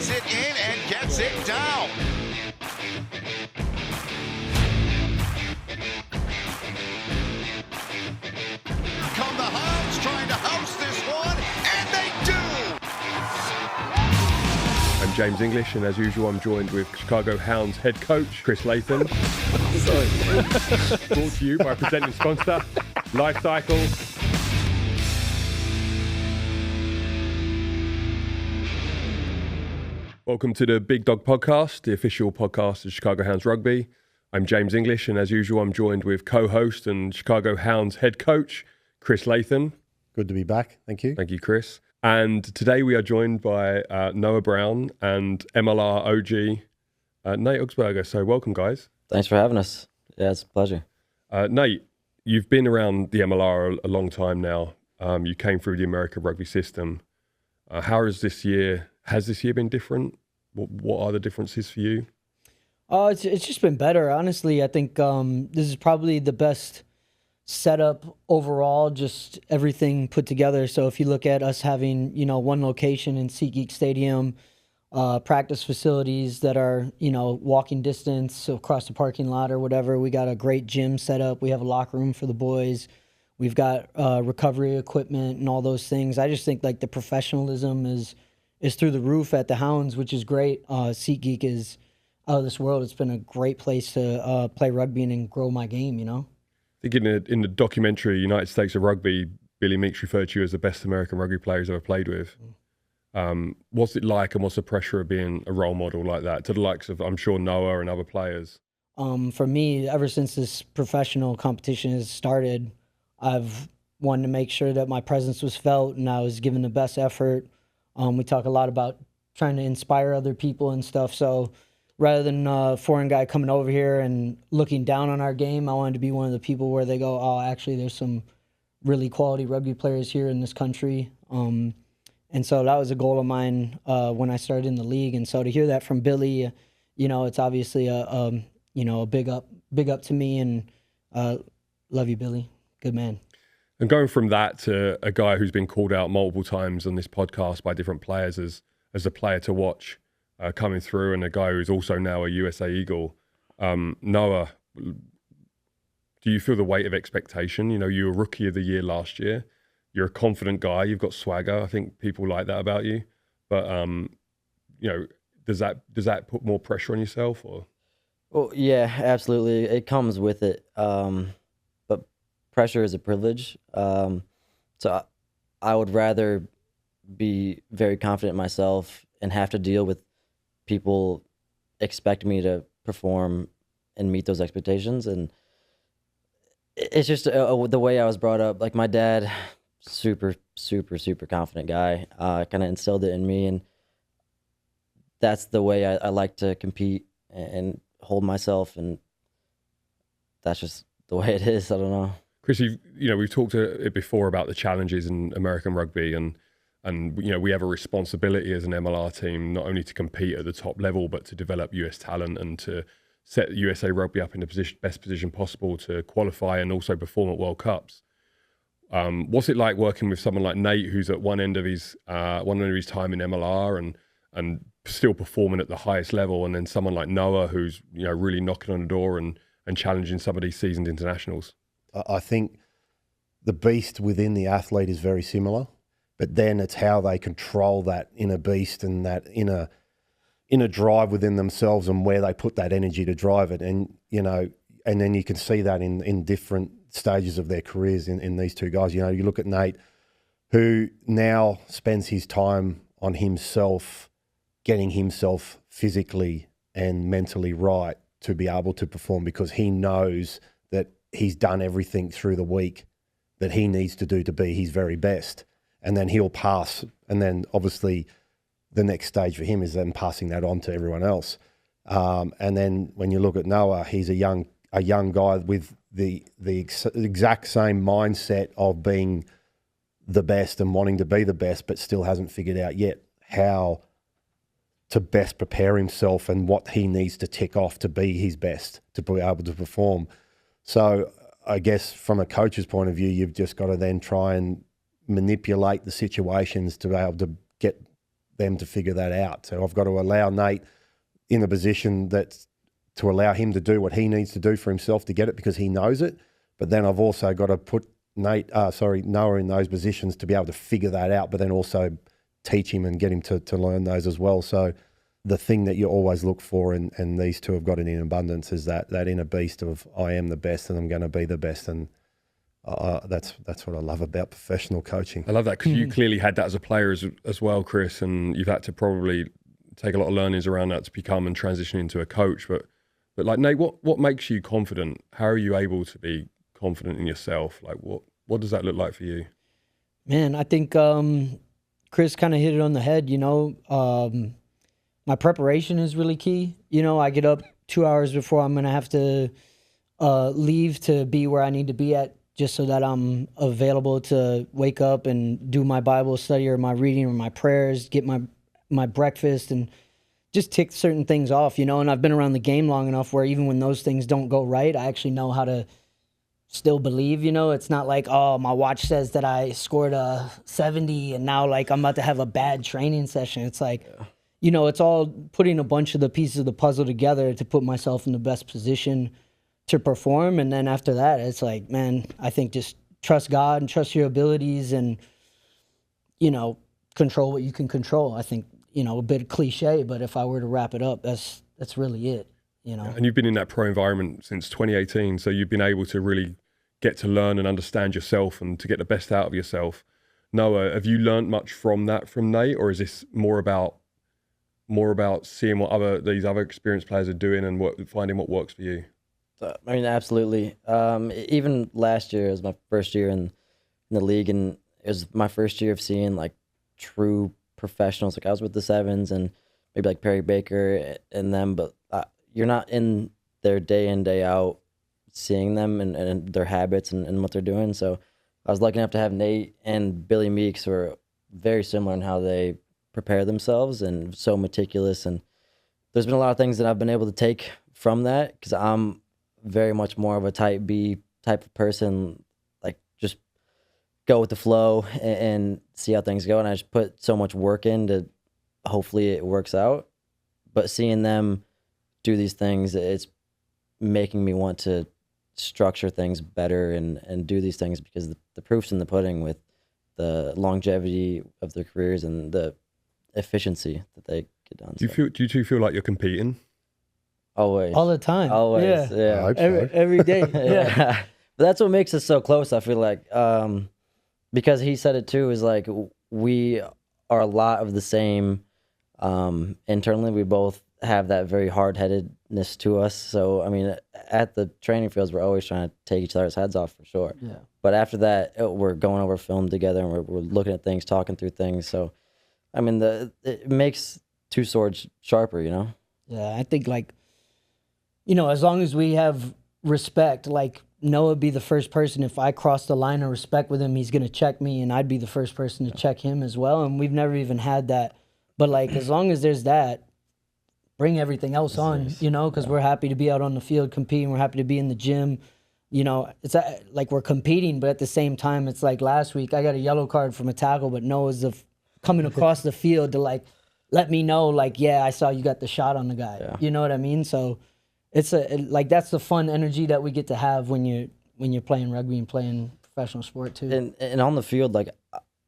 Gets it in and gets it down. Here come the Hounds trying to house this one, and they do! I'm James English, and as usual, I'm joined with Chicago Hounds head coach Chris Latham. Brought to you by presenting sponsor, Life Cycle. Welcome to the Big Dog Podcast, the official podcast of Chicago Hounds Rugby. I'm James English, and as usual, I'm joined with co-host and Chicago Hounds head coach Chris Latham. Good to be back. Thank you. Thank you, Chris. And today we are joined by Noah Brown and MLR OG Nate Auspurger. So welcome, guys. Thanks for having us. Yeah, it's a pleasure. Nate, you've been around the MLR a long time now. You came through the American rugby system. Has this year been different? What are the differences for you? It's just been better. Honestly, I think this is probably the best setup overall, just everything put together. So if you look at us having, one location in SeatGeek Stadium, practice facilities that are, walking distance across the parking lot or whatever. We got a great gym set up. We have a locker room for the boys. We've got recovery equipment and all those things. I just think like the professionalism is through the roof at the Hounds, which is great. SeatGeek is out of this world. It's been a great place to play rugby and grow my game, I think in the documentary United States of Rugby, Billy Meeks referred to you as the best American rugby player he's ever played with. What's it like, and what's the pressure of being a role model like that to the likes of, I'm sure, Noah and other players? For me, ever since this professional competition has started, I've wanted to make sure that my presence was felt and I was given the best effort. We talk a lot about trying to inspire other people and stuff. So rather than a foreign guy coming over here and looking down on our game, I wanted to be one of the people where they go, oh, actually, there's some really quality rugby players here in this country. And so that was a goal of mine when I started in the league. And so to hear that from Billy, it's obviously a big up to me, and love you, Billy. Good man. And going from that to a guy who's been called out multiple times on this podcast by different players as a player to watch coming through, and a guy who's also now a USA Eagle, Noah, do you feel the weight of expectation? You were Rookie of the Year last year. You're a confident guy. You've got swagger. I think people like that about you. But, does that put more pressure on yourself? Or? Well, yeah, absolutely. It comes with it. But pressure is a privilege. So I would rather be very confident in myself and have to deal with people expect me to perform and meet those expectations. And it's just the way I was brought up. Like my dad, super, super, super confident guy, kind of instilled it in me. And that's the way I like to compete and hold myself. And that's just the way it is. I don't know. Chris, we've talked a bit before about the challenges in American rugby, and we have a responsibility as an MLR team not only to compete at the top level, but to develop US talent and to set USA Rugby up in the best position possible to qualify and also perform at World Cups. What's it like working with someone like Nate, who's at one end of his time in MLR and still performing at the highest level, and then someone like Noah, who's really knocking on the door and challenging some of these seasoned internationals? I think the beast within the athlete is very similar, but then it's how they control that inner beast and that inner drive within themselves and where they put that energy to drive it. And, and then you can see that in different stages of their careers in these two guys. You look at Nate, who now spends his time on himself, getting himself physically and mentally right to be able to perform, because he knows that he's done everything through the week that he needs to do to be his very best. And then he'll pass. And then obviously the next stage for him is then passing that on to everyone else. And then when you look at Noah, he's a young guy with the exact same mindset of being the best and wanting to be the best, but still hasn't figured out yet how to best prepare himself and what he needs to tick off to be his best, to be able to perform. So I guess from a coach's point of view, you've just got to then try and manipulate the situations to be able to get them to figure that out. So I've got to allow Nate in a position that's to allow him to do what he needs to do for himself to get it because he knows it. But then I've also got to put Noah in those positions to be able to figure that out, but then also teach him and get him to learn those as well. So the thing that you always look for, and these two have got it in abundance, is that inner beast of I am the best and I'm going to be the best. And that's what I love about professional coaching. I love that because you clearly had that as a player as well, Chris, and you've had to probably take a lot of learnings around that to become and transition into a coach. But like, Nate, what makes you confident? How are you able to be confident in yourself? Like, what does that look like for you? Man, I think Chris kind of hit it on the head. My preparation is really key. I get up 2 hours before I'm going to have to leave to be where I need to be at, just so that I'm available to wake up and do my Bible study or my reading or my prayers, get my breakfast, and just tick certain things off, and I've been around the game long enough where even when those things don't go right, I actually know how to still believe. It's not like, oh, my watch says that I scored a 70 and now like I'm about to have a bad training session. It's like, it's all putting a bunch of the pieces of the puzzle together to put myself in the best position to perform. And then after that, it's like, man, I think just trust God and trust your abilities and, control what you can control. I think, a bit cliche, but if I were to wrap it up, that's really it, And you've been in that pro environment since 2018, so you've been able to really get to learn and understand yourself and to get the best out of yourself. Noah, have you learned much from Nate, or is this more about seeing what these other experienced players are doing and finding what works for you? Absolutely. Even last year was my first year in the league, and it was my first year of seeing like true professionals. Like I was with the Sevens and maybe like Perry Baker and them, but you're not in their day in, day out seeing them and their habits and what they're doing. So I was lucky enough to have Nate and Billy Meeks, who are very similar in how they prepare themselves and so meticulous. And there's been a lot of things that I've been able to take from that because I'm very much more of a type B type of person, like just go with the flow and see how things go. And I just put so much work in to hopefully it works out. But seeing them do these things, it's making me want to structure things better and do these things because the proof's in the pudding with the longevity of their careers and the efficiency that they get done. Do you two feel like you're competing? Always. All the time. Always. I hope so. Every day. Yeah. But that's what makes us so close, I feel like. Because he said it too, is like we are a lot of the same internally. We both have that very hard-headedness to us. So, at the training fields, we're always trying to take each other's heads off for sure. Yeah. But after that, we're going over film together and we're looking at things, talking through things. So, it makes two swords sharper, Yeah, I think as long as we have respect, like Noah would be the first person, if I cross the line of respect with him, he's going to check me and I'd be the first person to check him as well. And we've never even had that. But as long as there's that, bring everything else on, because we're happy to be out on the field competing. We're happy to be in the gym. It's like we're competing, but at the same time, it's like last week I got a yellow card from a tackle, but Noah's coming across the field to let me know, yeah, I saw you got the shot on the guy. Yeah. You know what I mean? So it's that's the fun energy that we get to have when you're playing rugby and playing professional sport too. And on the field,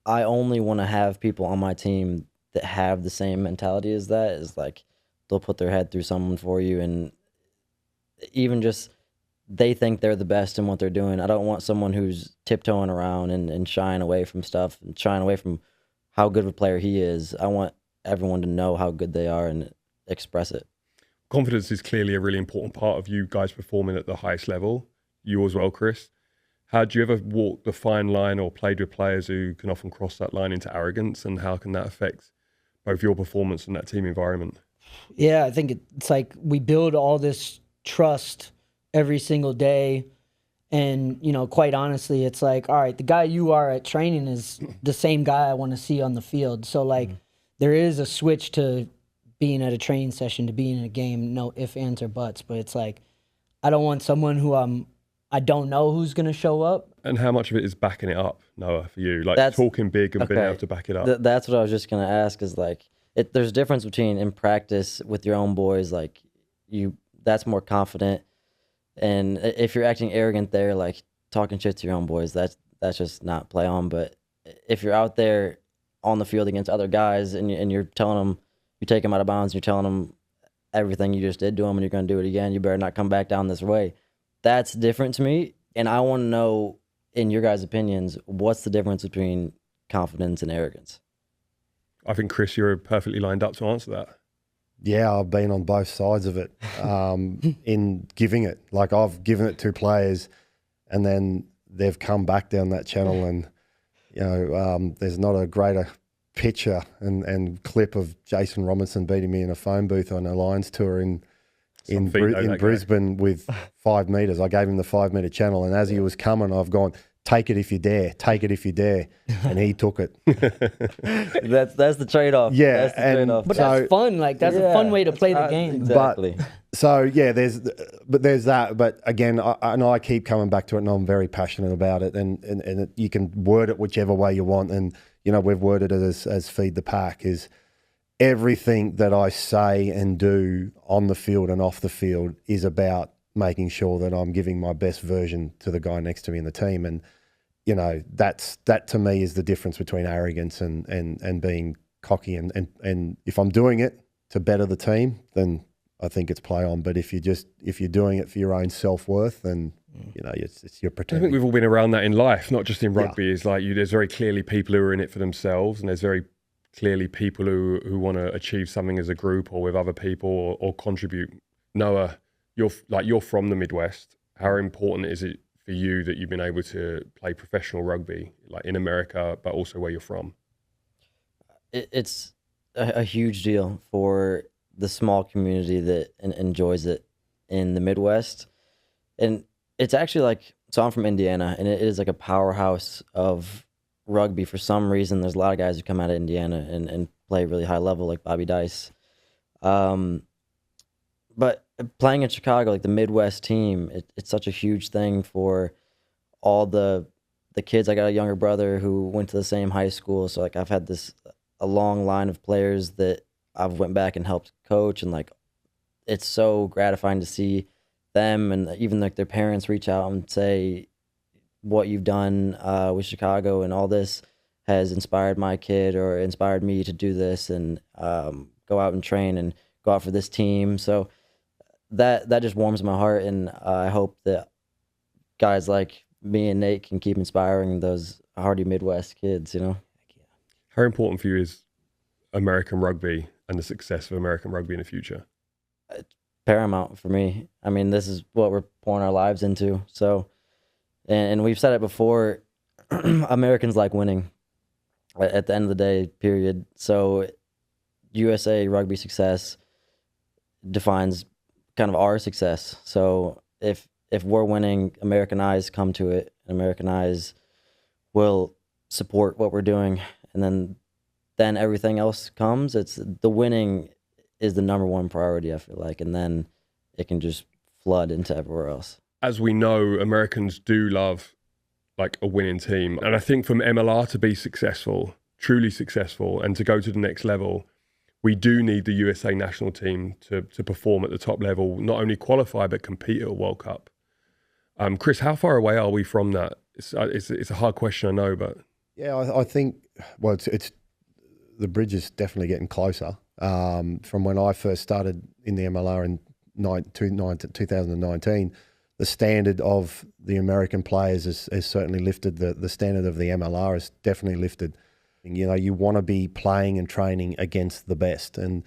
I only want to have people on my team that have the same mentality as that. Is they'll put their head through someone for you, and even just they think they're the best in what they're doing. I don't want someone who's tiptoeing around and shying away from stuff and shying away from how good of a player he is. I want everyone to know how good they are and express it. Confidence is clearly a really important part of you guys performing at the highest level. You as well, Chris. How do you ever walk the fine line or played with players who can often cross that line into arrogance, and how can that affect both your performance and that team environment? Yeah, I think it's like we build all this trust every single day. And, quite honestly, it's like, all right, the guy you are at training is the same guy I want to see on the field. So, there is a switch to being at a training session to being in a game, no ifs, ands, or buts. But it's like, I don't want someone who I don't know who's going to show up. And how much of it is backing it up, Noah, for you? Talking big and being able to back it up? That's what I was just going to ask is there's a difference between in practice with your own boys, like that's more confident. And if you're acting arrogant there, like talking shit to your own boys, that's just not play on. But if you're out there on the field against other guys and you're telling them, you take them out of bounds, you're telling them everything you just did to them and you're going to do it again, you better not come back down this way. That's different to me. And I want to know, in your guys' opinions, what's the difference between confidence and arrogance? I think, Chris, you're perfectly lined up to answer that. Yeah, I've been on both sides of it in giving it. Like, I've given it to players and then they've come back down that channel and, you know, there's not a greater picture and clip of Jason Robinson beating me in a phone booth on a Lions tour in Brisbane with 5 meters. I gave him the 5 meter channel, and as he was coming, I've gone, take it if you dare, take it if you dare, and he took it. That's the trade-off. Yeah, that's the trade-off. But that's fun. Like, that's a fun way to play the game. Exactly. There's that. But again, I keep coming back to it, and I'm very passionate about it. And you can word it whichever way you want. And you know, we've worded it as feed the pack. Is everything that I say and do on the field and off the field is about making sure that I'm giving my best version to the guy next to me in the team. And you know, that to me is the difference between arrogance and being cocky. And if I'm doing it to better the team, then I think it's play on. But if you're doing it for your own self-worth, then you know, it's your I pretending. think we've all been around that in life, not just in rugby. It's like there's very clearly people who are in it for themselves, and there's very clearly people who want to achieve something as a group or with other people or contribute. Noah, you're from the Midwest. How important is it for you that you've been able to play professional rugby, like in America, but also where you're from? It's a huge deal for the small community that enjoys it in the Midwest. And it's actually like, so I'm from Indiana, and it is like a powerhouse of rugby. For some reason, there's a lot of guys who come out of Indiana and play really high level, like Bobby Dice. But playing in Chicago, like the Midwest team, it's such a huge thing for all the kids. I got a younger brother who went to the same high school, so like I've had a long line of players that I've went back and helped coach, and like it's so gratifying to see them and even like their parents reach out and say, what you've done with Chicago and all this has inspired my kid or inspired me to do this and go out and train and go out for this team. So that just warms my heart, and I hope that guys like me and Nate can keep inspiring those hardy Midwest kids, you know? How important for you is American rugby and the success of American rugby in the future? It's paramount for me. I mean, this is what we're pouring our lives into. So, and we've said it before, Americans like winning at the end of the day, period. So USA rugby success defines kind of our success. So if we're winning, American eyes come to it, and American eyes will support what we're doing, and then everything else comes. It's the winning is the number one priority, I feel like, and then it can just flood into everywhere else. As we know, Americans do love like a winning team, and I think from MLR to be successful, truly successful, and to go to the next level, we do need the USA national team to perform at the top level, not only qualify but compete at a World Cup. Chris, how far away are we from that? It's a hard question, I know, but yeah, I think it's the bridge is definitely getting closer. From when I first started in the MLR in 2019, the standard of the American players has certainly lifted. The standard of the MLR has definitely lifted. You know, you want to be playing and training against the best, and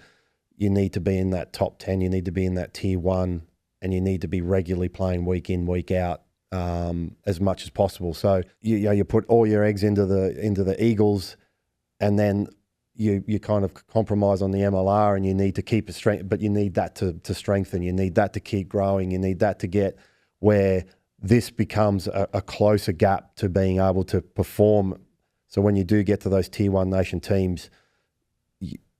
you need to be in that top 10. You need to be in that tier 1, and you need to be regularly playing week in, week out, as much as possible. So you put all your eggs into the Eagles, and then you kind of compromise on the MLR, and you need to keep it strength, but you need that to strengthen. You need that to keep growing. You need that to get where this becomes a closer gap to being able to perform. So when you do get to those tier 1 nation teams,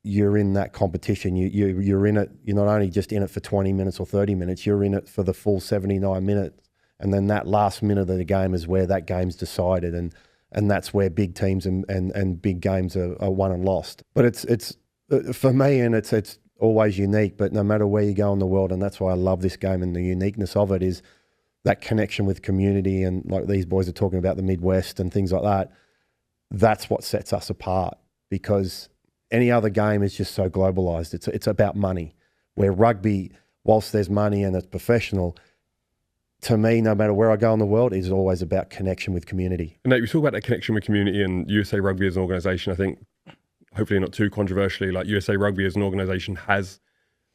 you're in that competition. You're in it. You're not only just in it for 20 minutes or 30 minutes, you're in it for the full 79 minutes. And then that last minute of the game is where that game's decided. And that's where big teams and big games are won and lost. But it's For me, and it's always unique, but no matter where you go in the world, and that's why I love this game and the uniqueness of it is that connection with community, and like these boys are talking about the Midwest and things like that. That's what sets us apart, because any other game is just so globalized. It's about money, where rugby, whilst there's money and it's professional, to me, no matter where I go in the world, is always about connection with community. And Nate, we talk about that connection with community and USA Rugby as an organisation. I think, hopefully not too controversially, like USA Rugby as an organisation has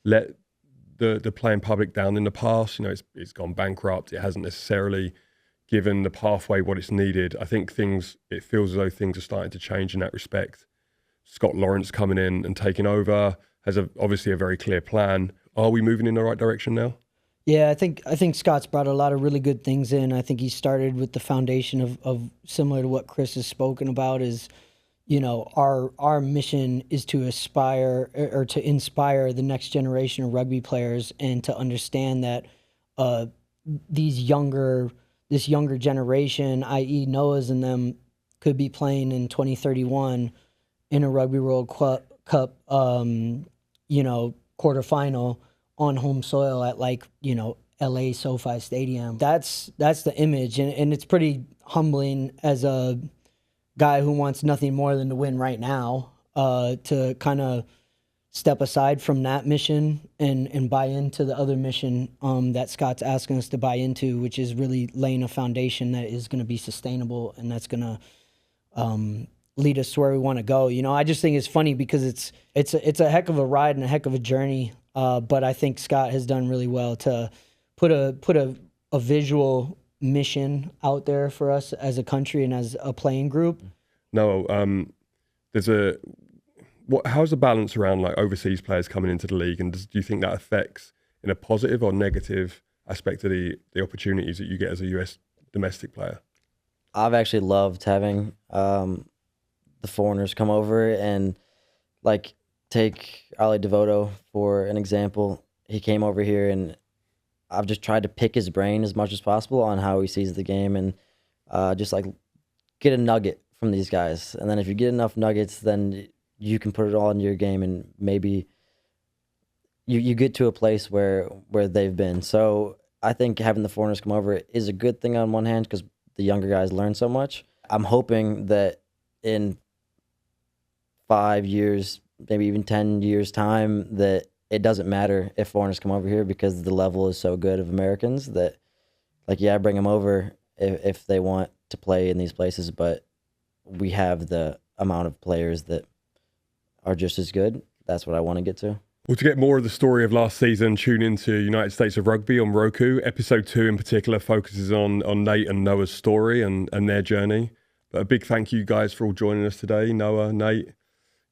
let the playing public down in the past. You know, it's gone bankrupt. It hasn't necessarily given the pathway what it's needed. I think it feels as though things are starting to change in that respect. Scott Lawrence coming in and taking over has obviously a very clear plan. Are we moving in the right direction now? Yeah, I think Scott's brought a lot of really good things in. I think he started with the foundation of similar to what Chris has spoken about is, you know, our mission is to aspire or to inspire the next generation of rugby players, and to understand that this younger generation, i.e. Noah's and them, could be playing in 2031 in a Rugby World Cup, you know, quarterfinal on home soil at, like, you know, LA SoFi Stadium. That's the image, and it's pretty humbling as a guy who wants nothing more than to win right now, to kind of step aside from that mission and buy into the other mission that Scott's asking us to buy into, which is really laying a foundation that is going to be sustainable and that's going to lead us to where we want to go. You know, I just think it's funny because it's a heck of a ride and a heck of a journey. But I think Scott has done really well to put a visual mission out there for us as a country and as a playing group. No, how's the balance around like overseas players coming into the league, and do you think that affects in a positive or negative aspect of the opportunities that you get as a US domestic player? I've actually loved having the foreigners come over, and like take Ali Devoto for an example. He came over here, and I've just tried to pick his brain as much as possible on how he sees the game, and just like get a nugget from these guys. And then if you get enough nuggets, then you can put it all into your game, and maybe you get to a place where they've been. So I think having the foreigners come over is a good thing on one hand, because the younger guys learn so much. I'm hoping that in 5 years, maybe even 10 years time, that it doesn't matter if foreigners come over here, because the level is so good of Americans that, like, yeah, bring them over if they want to play in these places, but we have the amount of players that are just as good. That's what I want to get to. Well, to get more of the story of last season, tune into United States of Rugby on Roku. Episode 2 in particular focuses on Nate and Noah's story and their journey. But a big thank you guys for all joining us today. Noah, Nate,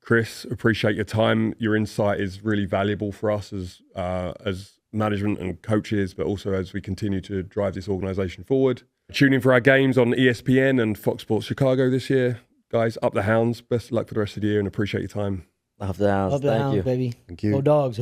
Chris, appreciate your time. Your insight is really valuable for us as management and coaches, but also as we continue to drive this organisation forward. Tune in for our games on ESPN and Fox Sports Chicago this year. Guys, up the Hounds. Best of luck for the rest of the year, and appreciate your time. Up the Hounds. Up the Thank Hounds, you. baby. Thank you. Go Dogs.